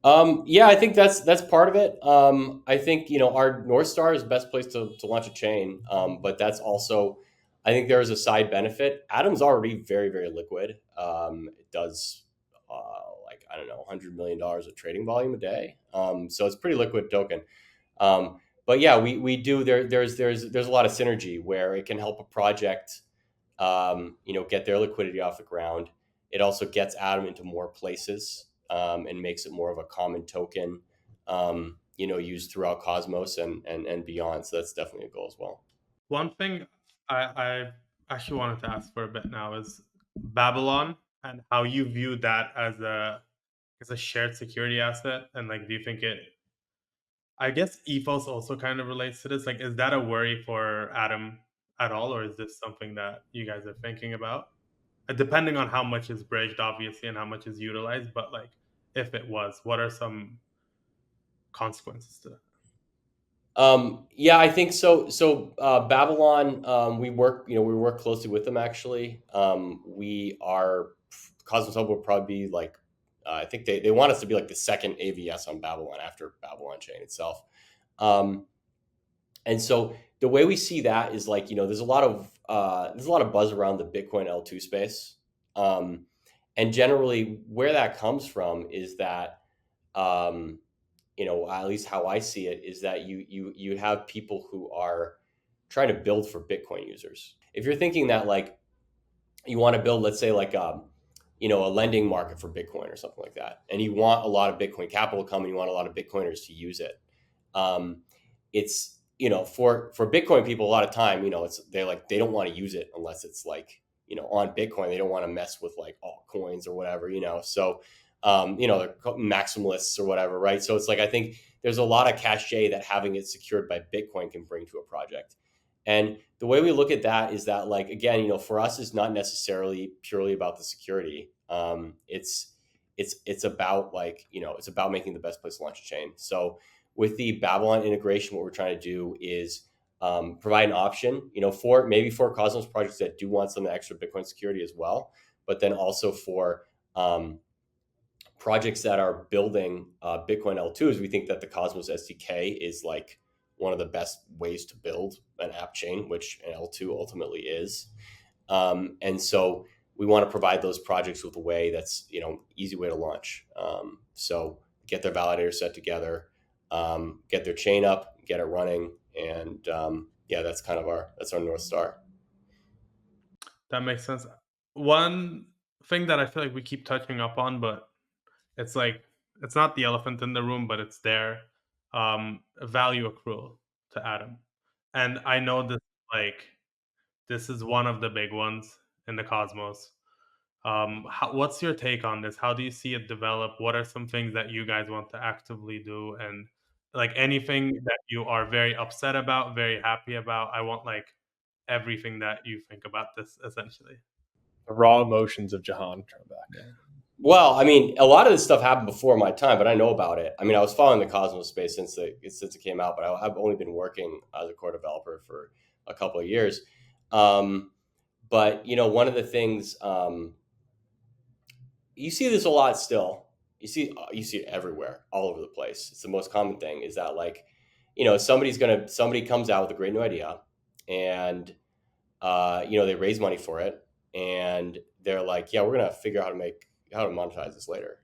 Yeah, I think that's part of it. I think our North Star is the best place to launch a chain, but that's also, I think there is a side benefit. Atom's already very very liquid. It does like I don't know $100 million of trading volume a day, so it's a pretty liquid token. But yeah, we do there's a lot of synergy where it can help a project get their liquidity off the ground. It also gets Atom into more places and makes it more of a common token, used throughout Cosmos and beyond. So that's definitely a goal as well. One thing I actually wanted to ask for a bit now is Babylon and how you view that as a shared security asset, and like, do you think it? I guess ethos also kind of relates to this. Like, is that a worry for Atom at all, or is this something that you guys are thinking about? Depending on how much is bridged, obviously, and how much is utilized, but like, if it was, what are some consequences to that? Yeah, I think so. So Babylon, we work closely with them actually. We are Cosmos Hub will probably be like, I think they want us to be like the second AVS on Babylon after Babylon chain itself. And so the way we see that is like, there's a lot of buzz around the Bitcoin L2 space. And generally where that comes from is that, at least how I see it is that you have people who are trying to build for Bitcoin users. If you're thinking that like you want to build, let's say like a lending market for Bitcoin or something like that, and you want a lot of Bitcoin capital come and you want a lot of Bitcoiners to use it, it's for Bitcoin people a lot of time they don't want to use it unless it's like on Bitcoin. They don't want to mess with like altcoins or whatever, so they're maximalists or whatever, right? So it's like I think there's a lot of cachet that having it secured by Bitcoin can bring to a project. And the way we look at that is that, like, again, for us, it's not necessarily purely about the security. It's about like it's about making the best place to launch a chain. So with the Babylon integration, what we're trying to do is provide an option, for Cosmos projects that do want some extra Bitcoin security as well, but then also for projects that are building Bitcoin L2s, we think that the Cosmos SDK is like one of the best ways to build an app chain, which an L2 ultimately is. And so we want to provide those projects with a way that's, easy way to launch. So get their validator set together, get their chain up, get it running. And that's kind of that's our North Star. That makes sense. One thing that I feel like we keep touching up on, but it's like, it's not the elephant in the room, but it's there. Value accrual to Atom. And I know this is one of the big ones in the Cosmos. What's your take on this? How do you see it develop? What are some things that you guys want to actively do? And like anything that you are very upset about, very happy about, I want like everything that you think about this essentially. The raw emotions of Jehan Tremback. Well, I mean, a lot of this stuff happened before my time, but I know about it. I mean, I was following the Cosmos space since it came out, but I've only been working as a core developer for a couple of years. But one of the things you see this a lot still. You see it everywhere, all over the place. It's the most common thing is that like, somebody comes out with a great new idea, and they raise money for it, and they're like, yeah, we're gonna figure out how to monetize this later.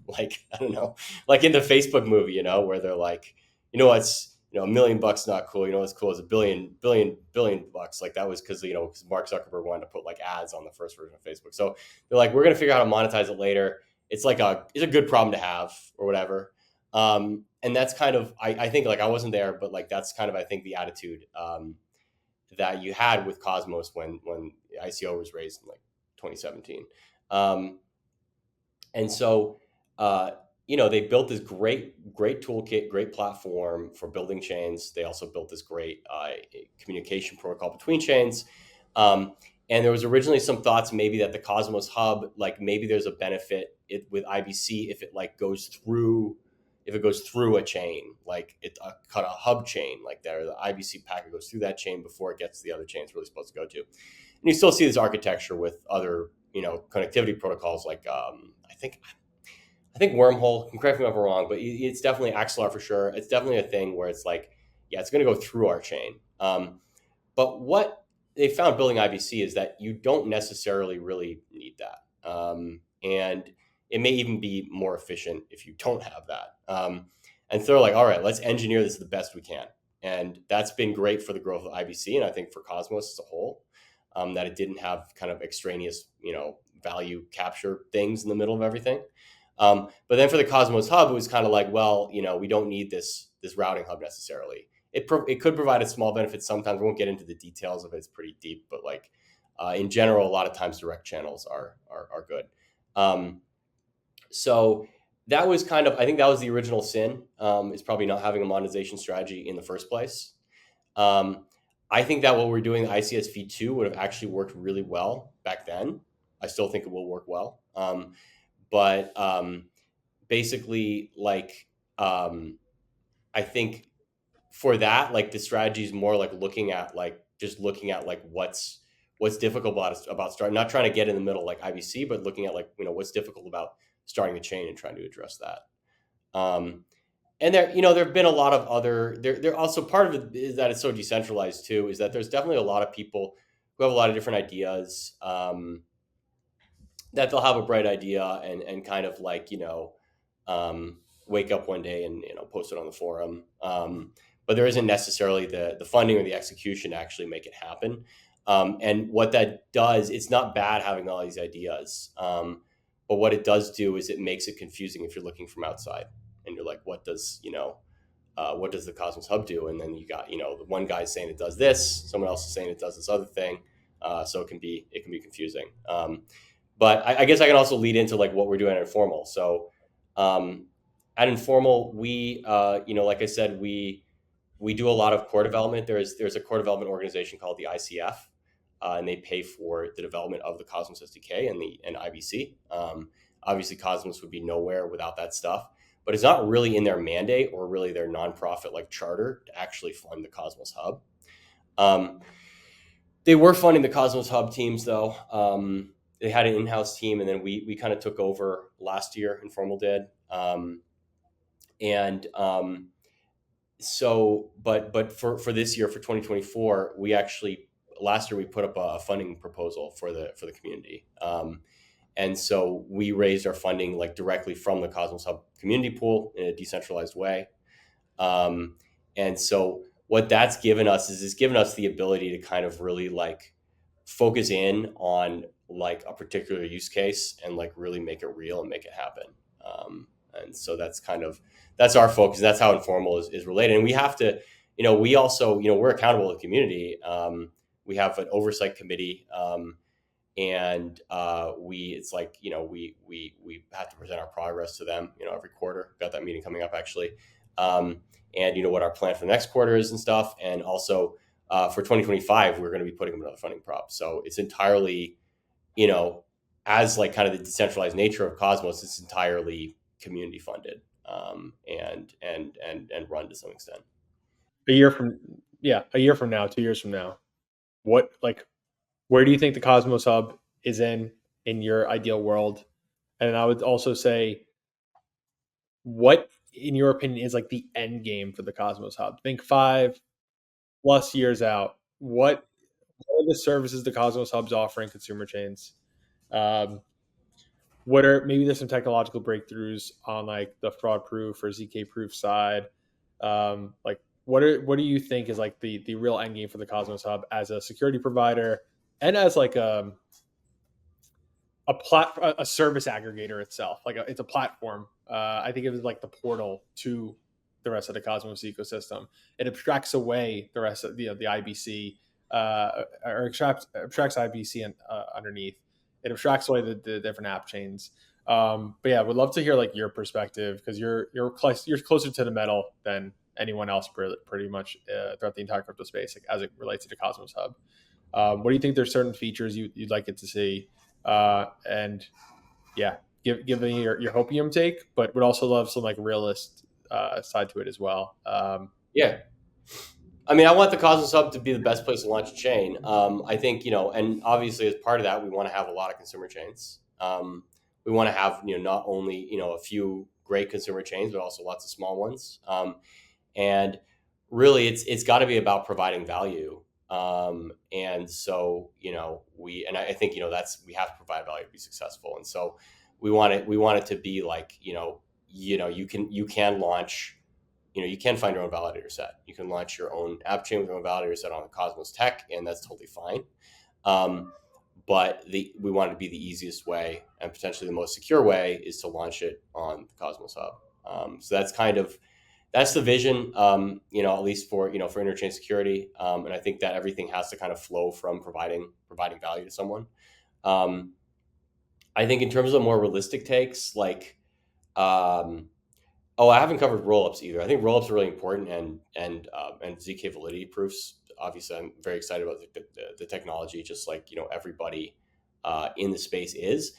Like I don't know, like in the Facebook movie, where they're like, what's $1 million not cool. What's cool is $1 billion. Like that was because Mark Zuckerberg wanted to put like ads on the first version of Facebook. So they're like, we're gonna figure out how to monetize it later. It's a good problem to have or whatever. And that's kind of I think like I wasn't there, but like that's kind of I think the attitude that you had with Cosmos when ICO was raised in like 2017. And so, they built this great toolkit, great platform for building chains. They also built this great communication protocol between chains. And there was originally some thoughts maybe that the Cosmos Hub, like maybe there's a benefit with IBC if it goes through a chain, like it cut a hub chain like that, or the IBC packet goes through that chain before it gets to the other chain it's really supposed to go to. And you still see this architecture with other, connectivity protocols like I I think Wormhole, correct me if I'm wrong, but it's definitely Axelar for sure. It's definitely a thing where it's like, yeah, it's going to go through our chain. But what they found building IBC is that you don't necessarily really need that. And it may even be more efficient if you don't have that. And so they're like, all right, let's engineer this the best we can. And that's been great for the growth of IBC. And I think for Cosmos as a whole, that it didn't have kind of extraneous, value capture things in the middle of everything. But then for the Cosmos Hub, it was kind of like, well, we don't need this routing hub necessarily. It could provide a small benefit sometimes. We won't get into the details of it. It's pretty deep, but like in general, a lot of times direct channels are good. So that was kind of, I think that was the original sin, is probably not having a monetization strategy in the first place. I think that what we're doing, the ICS v2 would have actually worked really well back then. I still think it will work well. But basically, like, I think for that, like the strategy is more like looking at like what's difficult about starting, not trying to get in the middle like IBC, but looking at like, what's difficult about starting a chain and trying to address that. And there have been a lot of other, there also part of it is that it's so decentralized too, is that there's definitely a lot of people who have a lot of different ideas, that they'll have a bright idea and kind of like, wake up one day and, post it on the forum. But there isn't necessarily the funding or the execution to actually make it happen. And what that does, it's not bad having all these ideas. But what it does do is it makes it confusing if you're looking from outside and you're like, what does the Cosmos Hub do? And then you got, the one guy saying it does this, someone else is saying it does this other thing. So it can be confusing. But I guess I can also lead into like what we're doing at Informal. So at Informal, we, like I said, we do a lot of core development. There's a core development organization called the ICF, and they pay for the development of the Cosmos SDK and IBC. Obviously, Cosmos would be nowhere without that stuff, but it's not really in their mandate or really their nonprofit like charter to actually fund the Cosmos Hub. They were funding the Cosmos Hub teams though. They had an in-house team, and then we kind of took over last year. Informal did, so but for this year, for 2024, we actually last year we put up a funding proposal for the community, and so we raised our funding like directly from the Cosmos Hub community pool in a decentralized way, and so what that's given us is it's given us the ability to kind of really like focus in on like a particular use case and like really make it real and make it happen. And so that's our focus. That's how Informal is related. And we have to, we also, we're accountable to the community. We have an oversight committee, and it's like, we have to present our progress to them, every quarter. Got that meeting coming up actually. And what our plan for the next quarter is and stuff. And also for 2025, we're going to be putting up another funding prop. So it's entirely, as like kind of the decentralized nature of Cosmos, it's entirely community funded, and run to some extent. A year from now, 2 years from now, where do you think the Cosmos Hub is in your ideal world? And I would also say, what, in your opinion, is like the end game for the Cosmos Hub? Think 5+ years out. What are the services the Cosmos Hub's offering consumer chains? What are, maybe there's some technological breakthroughs on like the fraud proof or ZK proof side? Like what do you think is like the real end game for the Cosmos Hub as a security provider and as like a service aggregator itself? Like it's a platform. I think it was like the portal to the rest of the Cosmos ecosystem. It abstracts away the rest of the IBC, or abstracts IBC underneath. It abstracts away the different app chains. But yeah, would love to hear like your perspective, because you're closer to the metal than anyone else pretty much throughout the entire crypto space, like, as it relates to the Cosmos Hub. What do you think? There's certain features you'd like it to see, and yeah, give me your hopium take, but would also love some like realist side to it as well. Yeah. I mean, I want the Cosmos Hub to be the best place to launch a chain. I think, and obviously as part of that, we want to have a lot of consumer chains. we want to have, not only, a few great consumer chains, but also lots of small ones. And really it's got to be about providing value. And so, I think, we have to provide value to be successful. And so we want it to be like, you can launch, you can find your own validator set. You can launch your own app chain with your own validator set on the Cosmos tech, and that's totally fine. But we want it to be the easiest way and potentially the most secure way is to launch it on the Cosmos Hub. So that's the vision, at least for interchain security. And I think that everything has to kind of flow from providing value to someone. I think in terms of more realistic takes, like, I haven't covered rollups either. I think rollups are really important, and ZK validity proofs. Obviously, I'm very excited about the technology, just like everybody in the space is.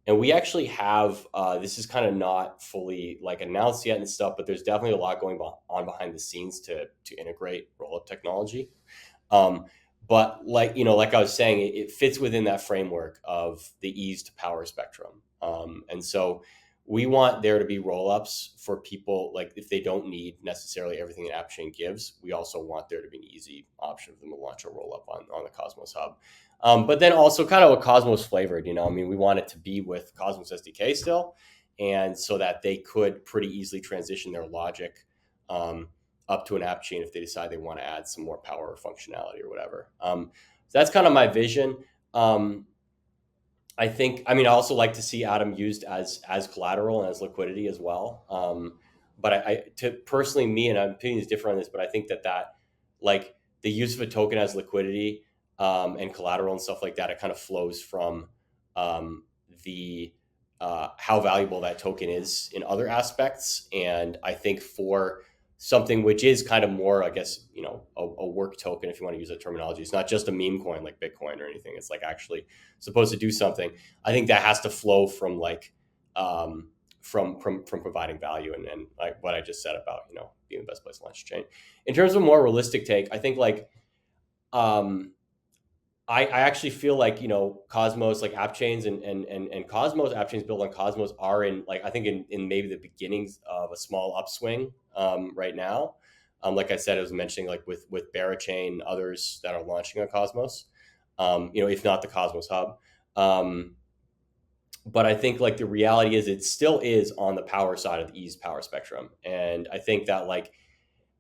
And we actually have this is kind of not fully like announced yet and stuff, but there's definitely a lot going on behind the scenes to integrate rollup technology. But like I was saying, it fits within that framework of the ease to power spectrum, and so we want there to be rollups for people, like if they don't need necessarily everything an Appchain gives. We also want there to be an easy option for them to launch a rollup on the Cosmos Hub. But then also kind of a Cosmos flavored, we want it to be with Cosmos SDK still, and so that they could pretty easily transition their logic up to an app chain if they decide they want to add some more power or functionality or whatever. So that's kind of my vision. I think, I also like to see Atom used as collateral and as liquidity as well. But I personally, me, and my opinion is different on this, but I think that like the use of a token as liquidity and collateral and stuff like that, it kind of flows from the how valuable that token is in other aspects. And I think for something which is kind of more, I guess, a work token, if you want to use that terminology, it's not just a meme coin like Bitcoin or anything. It's like actually supposed to do something. I think that has to flow from like from providing value and like what I just said about being the best place to launch a chain. In terms of a more realistic take, I think like I actually feel like Cosmos, like Appchains and Cosmos Appchains built on Cosmos are in, like, I think in maybe the beginnings of a small upswing right now. Like I said, I was mentioning like with Barachain, others that are launching on Cosmos, if not the Cosmos Hub. But I think like the reality is it still is on the power side of the ease power spectrum. And I think that like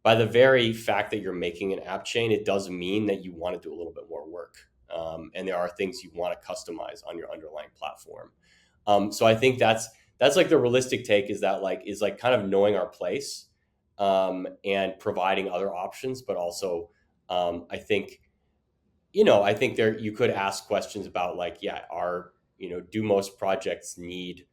by the very fact that you're making an app chain, it does mean that you want to do a little bit more work. And there are things you want to customize on your underlying platform. So I think that's like the realistic take is kind of knowing our place and providing other options, but also I think there you could ask questions about like, do most projects need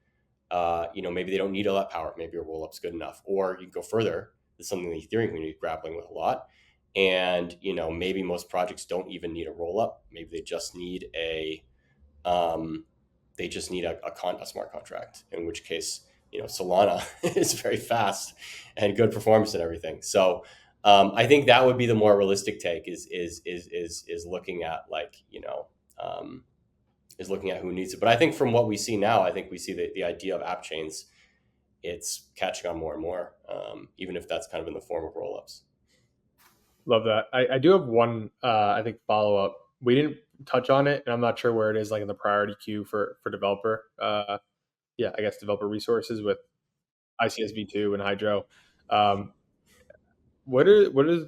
maybe they don't need all that power, maybe a roll-up's good enough, or you can go further. It's something the Ethereum community is grappling with a lot. And, maybe most projects don't even need a roll-up. Maybe they just need a smart contract, in which case, Solana is very fast and good performance and everything. So I think that would be the more realistic take is looking at like, is looking at who needs it. But I think from what we see now, I think we see the idea of app chains, it's catching on more and more, even if that's kind of in the form of rollups. Love that. I do have one, I think, follow up. We didn't touch on it, and I'm not sure where it is, like in the priority queue for developer. I guess developer resources with ICSv2 and Hydro. What is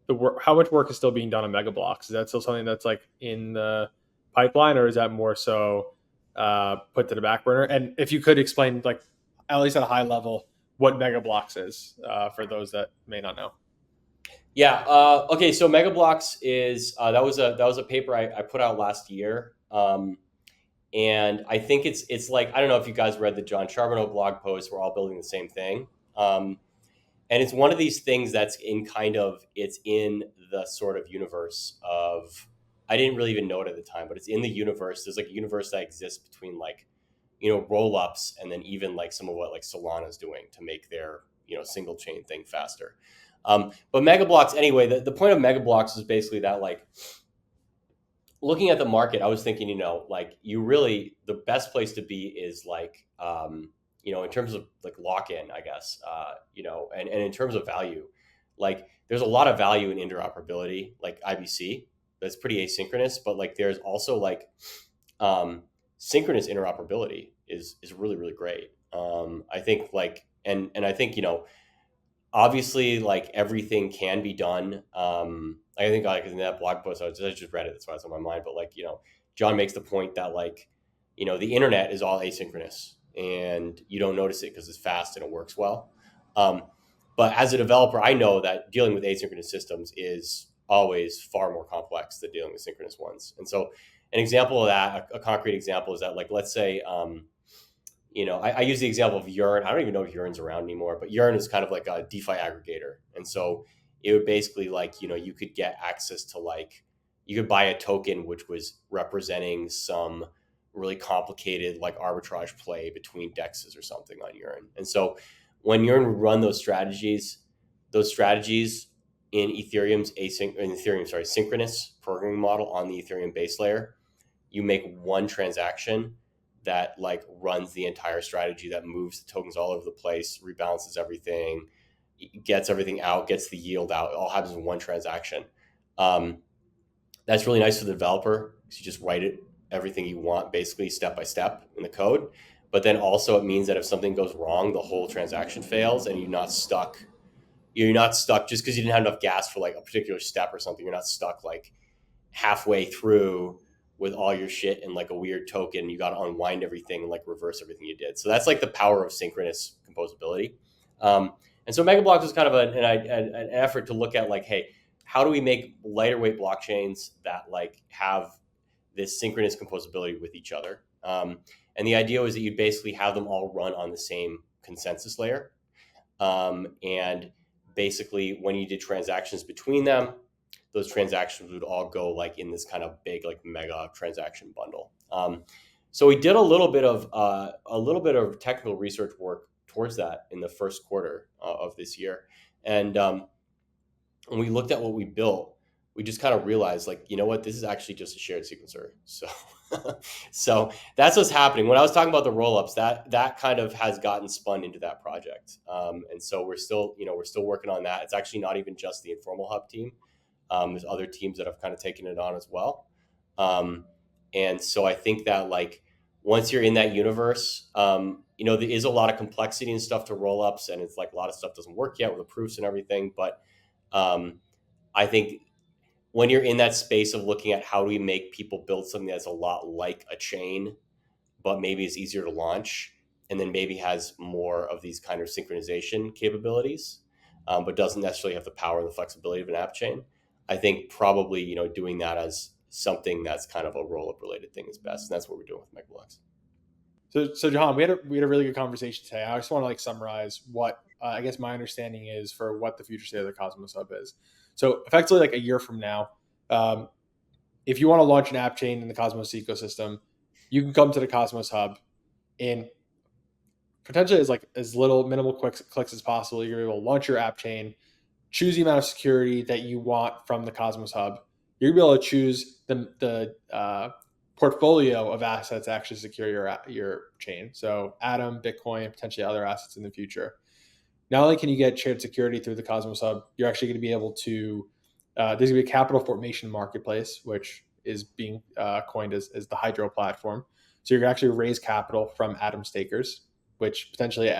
the work? How much work is still being done on Mega Blocks? Is that still something that's like in the pipeline, or is that more so put to the back burner? And if you could explain, like at least at a high level, what Mega Blocks is for those that may not know. Yeah. Okay. So Mega Blocks is that was a paper I put out last year, and I think it's like, I don't know if you guys read the John Charbonneau blog post. We're all building the same thing, and it's one of these things that's it's in the sort of universe of, I didn't really even know it at the time, but it's in the universe. There's like a universe that exists between like rollups and then even like some of what like Solana's doing to make their single chain thing faster. But Mega Blocks, anyway, the point of Mega Blocks is basically that like looking at the market, I was thinking, like the best place to be is like, in terms of like lock-in, I guess, and in terms of value, like there's a lot of value in interoperability, like IBC, that's pretty asynchronous, but like there's also like synchronous interoperability is really, really great. I think like, and I think, obviously like everything can be done. I think like in that blog post, I just read it, that's why it's on my mind, but like, John makes the point that like, the internet is all asynchronous and you don't notice it because it's fast and it works well. But as a developer, I know that dealing with asynchronous systems is always far more complex than dealing with synchronous ones. And so an example of that, a concrete example is that like, let's say, I use the example of Yearn. I don't even know if Yearn's around anymore, but Yearn is kind of like a DeFi aggregator. And so it would basically like, you could get access to like, you could buy a token which was representing some really complicated like arbitrage play between dexes or something on Yearn. And so when Yearn would run those strategies in Ethereum's synchronous programming model on the Ethereum base layer, you make one transaction that like runs the entire strategy, that moves the tokens all over the place, rebalances everything, gets everything out, gets the yield out. It all happens in one transaction. That's really nice for the developer because you just write everything you want basically step by step in the code. But then also it means that if something goes wrong, the whole transaction fails and you're not stuck. You're not stuck just because you didn't have enough gas for like a particular step or something. You're not stuck like halfway through with all your shit and like a weird token. You got to unwind everything and like reverse everything you did. So that's like the power of synchronous composability. And so Megablocks was kind of an effort to look at like, hey, how do we make lighter weight blockchains that like have this synchronous composability with each other? And the idea was that you basically have them all run on the same consensus layer. And basically when you did transactions between them, those transactions would all go like in this kind of big like mega transaction bundle. So we did a little bit of technical research work towards that in the first quarter of this year, and when we looked at what we built, we just kind of realized like, this is actually just a shared sequencer. So so that's what's happening. When I was talking about the rollups, that kind of has gotten spun into that project, and so we're still working on that. It's actually not even just the Informal Hub team. There's other teams that have kind of taken it on as well. And so I think that like once you're in that universe, there is a lot of complexity and stuff to rollups, and it's like a lot of stuff doesn't work yet with the proofs and everything. But I think when you're in that space of looking at how do we make people build something that's a lot like a chain, but maybe is easier to launch, and then maybe has more of these kind of synchronization capabilities, but doesn't necessarily have the power and the flexibility of an app chain. I think probably, doing that as something that's kind of a roll-up related thing is best. And that's what we're doing with Megablocks. So Jehan, we had a really good conversation today. I just want to like summarize what I guess my understanding is for what the future state of the Cosmos Hub is. So effectively like a year from now, if you want to launch an app chain in the Cosmos ecosystem, you can come to the Cosmos Hub in potentially as little minimal clicks as possible. You're able to launch your app chain, choose the amount of security that you want from the Cosmos Hub. You're going to be able to choose the portfolio of assets to actually secure your chain. So Atom, Bitcoin, potentially other assets in the future. Not only can you get shared security through the Cosmos Hub, you're actually going to be able to, there's going to be a capital formation marketplace, which is being coined as the Hydro platform. So you're going to actually raise capital from Atom stakers, which potentially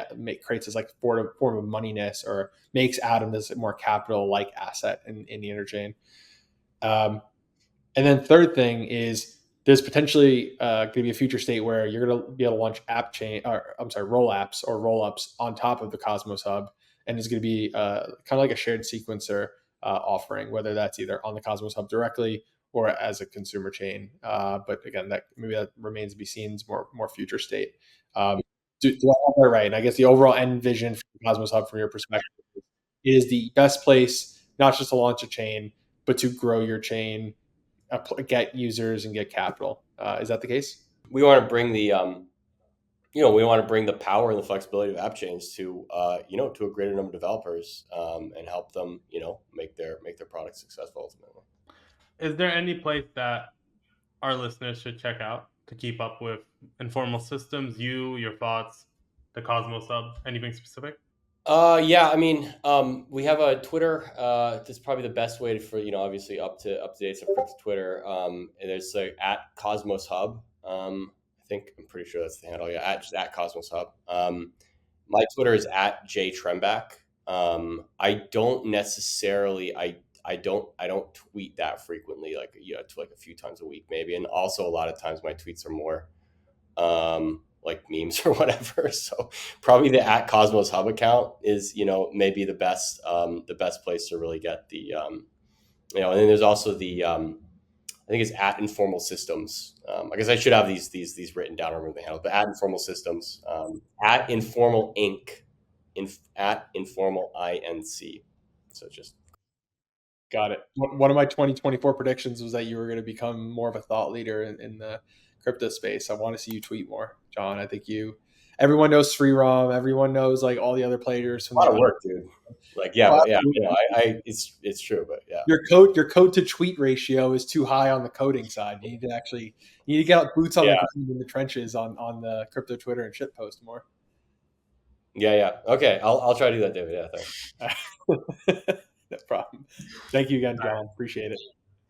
creates this like form of moneyness, or makes Atom this more capital-like asset in the interchain. And then third thing is there's potentially going to be a future state where you're going to be able to launch rollups on top of the Cosmos Hub, and it's going to be kind of like a shared sequencer offering, whether that's either on the Cosmos Hub directly or as a consumer chain. But again, that remains to be seen. It's more future state. Do I have that right? And I guess the overall end vision for the Cosmos Hub, from your perspective, is the best place not just to launch a chain, but to grow your chain, get users, and get capital. Is that the case? We want to bring the power and the flexibility of app chains to to a greater number of developers, and help them make their products successful ultimately. Is there any place that our listeners should check out to keep up with Informal Systems, your thoughts, the Cosmos Hub, anything specific? Yeah, I mean, we have a Twitter. That's probably the best way for, obviously up to date stuff for Twitter. And there's like at Cosmos Hub. I'm pretty sure that's the handle. Yeah, at Cosmos Hub. My Twitter is at Tremback. I don't necessarily, I don't tweet that frequently, like, to like a few times a week maybe. And also a lot of times my tweets are more, like memes or whatever. So probably the at Cosmos Hub account is, maybe the best place to really get the, and then there's also the, I think it's at Informal Systems. I guess I should have these written down. I remember the handle, but at Informal Systems, at Informal Inc, at Informal INC. So just got it. One of my 2024 predictions was that you were going to become more of a thought leader in the crypto space. I want to see you tweet more, John. I think everyone knows Freerom. Everyone knows like all the other players. From a lot of work, dude. Like, yeah, but yeah, it's true, but yeah. Your code to tweet ratio is too high on the coding side. You need to get out boots on the ground in the trenches on the crypto Twitter and shit post more. Yeah. Okay, I'll try to do that, David. Yeah, thanks. No problem. Thank you again, John. Appreciate it.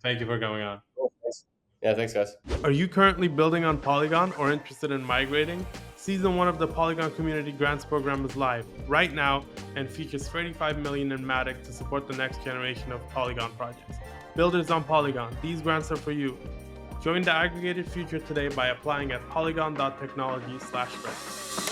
Thank you for going on. Cool, thanks. Yeah, thanks, guys. Are you currently building on Polygon or interested in migrating? Season 1 of the Polygon Community Grants Program is live right now and features $35 million in Matic to support the next generation of Polygon projects. Builders on Polygon, these grants are for you. Join the aggregated future today by applying at polygon.technology/grants.